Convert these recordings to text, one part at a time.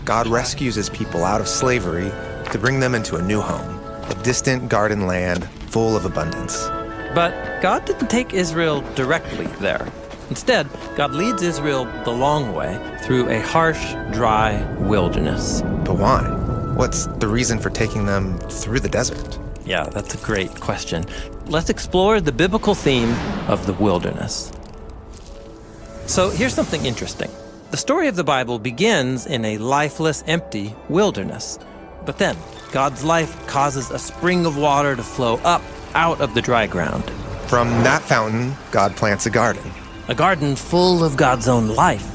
God rescues his people out of slavery to bring them into a new home, a distant garden land full of abundance. But God didn't take Israel directly there. Instead, God leads Israel the long way through a harsh, dry wilderness. But why? What's the reason for taking them through the desert? Yeah, that's a great question. Let's explore the biblical theme of the wilderness. So here's something interesting. The story of the Bible begins in a lifeless, empty wilderness. But then, God's life causes a spring of water to flow up out of the dry ground. From that fountain, God plants a garden. A garden full of God's own life.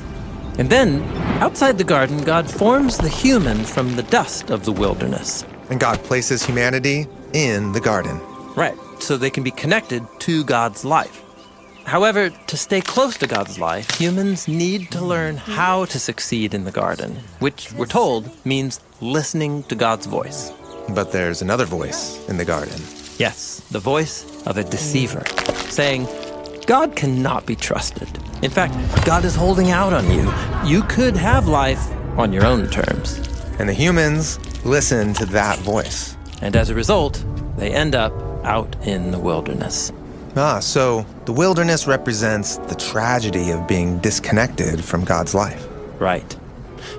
And then, outside the garden, God forms the human from the dust of the wilderness. And God places humanity in the garden. Right, so they can be connected to God's life. However, to stay close to God's life, humans need to learn how to succeed in the garden, which, we're told, means listening to God's voice. But there's another voice in the garden. Yes, the voice of a deceiver, saying, God cannot be trusted. In fact, God is holding out on you. You could have life on your own terms. And the humans listen to that voice. And as a result, they end up out in the wilderness. So the wilderness represents the tragedy of being disconnected from God's life. Right.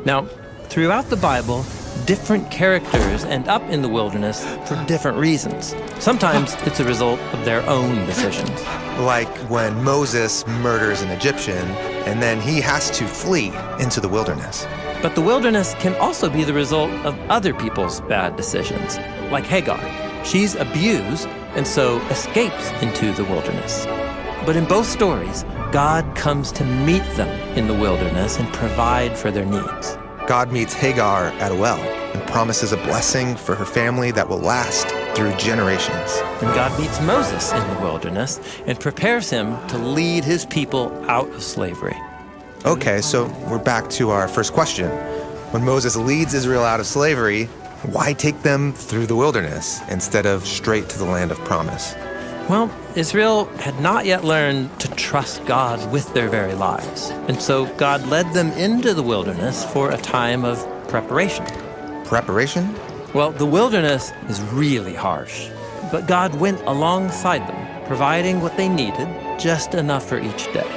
Now, throughout the Bible, different characters end up in the wilderness for different reasons. Sometimes it's a result of their own decisions. Like when Moses murders an Egyptian, and then he has to flee into the wilderness. But the wilderness can also be the result of other people's bad decisions, like Hagar. She's abused and so escapes into the wilderness. But in both stories, God comes to meet them in the wilderness and provide for their needs. God meets Hagar at a well and promises a blessing for her family that will last through generations. And God meets Moses in the wilderness and prepares him to lead his people out of slavery. Okay, so we're back to our first question. When Moses leads Israel out of slavery, why take them through the wilderness instead of straight to the land of promise? Well, Israel had not yet learned to trust God with their very lives. And so God led them into the wilderness for a time of preparation. Preparation? Well, the wilderness is really harsh. But God went alongside them, providing what they needed, just enough for each day.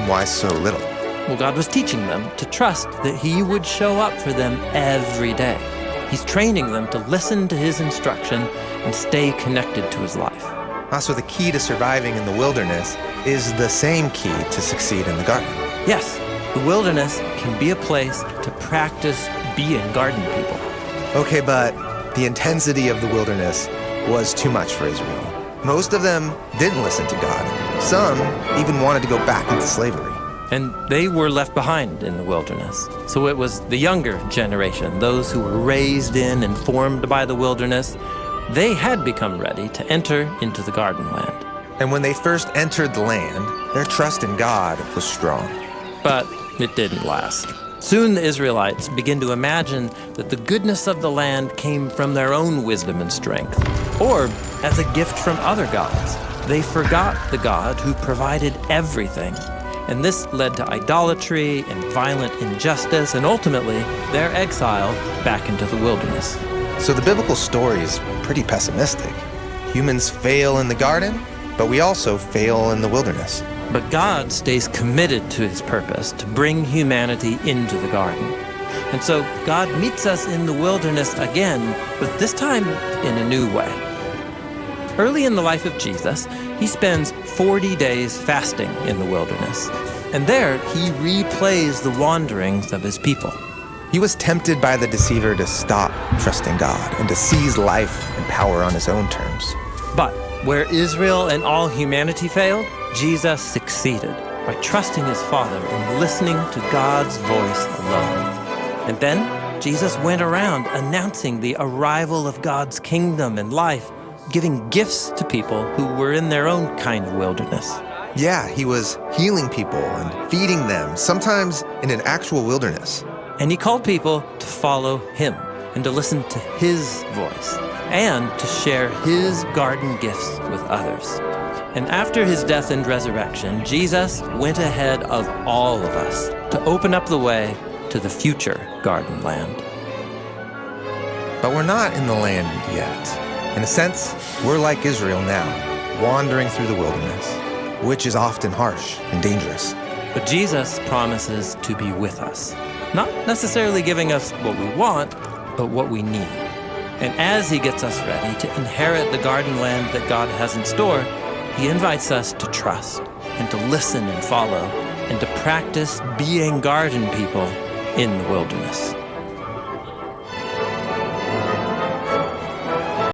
Why so little? Well, God was teaching them to trust that He would show up for them every day. He's training them to listen to His instruction and stay connected to His life. So the key to surviving in the wilderness is the same key to succeed in the garden. Yes, the wilderness can be a place to practice being garden people. Okay, but the intensity of the wilderness was too much for Israel. Most of them didn't listen to God. Some even wanted to go back into slavery. And they were left behind in the wilderness. So it was the younger generation, those who were raised in and formed by the wilderness. They had become ready to enter into the garden land. And when they first entered the land, their trust in God was strong. But it didn't last. Soon the Israelites began to imagine that the goodness of the land came from their own wisdom and strength, or as a gift from other gods. They forgot the God who provided everything. And this led to idolatry and violent injustice, and ultimately their exile back into the wilderness. So the biblical story is pretty pessimistic. Humans fail in the garden, but we also fail in the wilderness. But God stays committed to His purpose to bring humanity into the garden. And so God meets us in the wilderness again, but this time in a new way. Early in the life of Jesus, He spends 40 days fasting in the wilderness. And there, He replays the wanderings of His people. He was tempted by the deceiver to stop trusting God and to seize life and power on his own terms. But where Israel and all humanity failed, Jesus succeeded by trusting His Father and listening to God's voice alone. And then, Jesus went around announcing the arrival of God's kingdom and life, giving gifts to people who were in their own kind of wilderness. Yeah, He was healing people and feeding them, sometimes in an actual wilderness. And He called people to follow Him and to listen to His voice and to share His garden gifts with others. And after His death and resurrection, Jesus went ahead of all of us to open up the way to the future garden land. But we're not in the land yet. In a sense, we're like Israel now, wandering through the wilderness, which is often harsh and dangerous. But Jesus promises to be with us, not necessarily giving us what we want, but what we need. And as he gets us ready to inherit the garden land that God has in store, he invites us to trust and to listen and follow and to practice being garden people in the wilderness.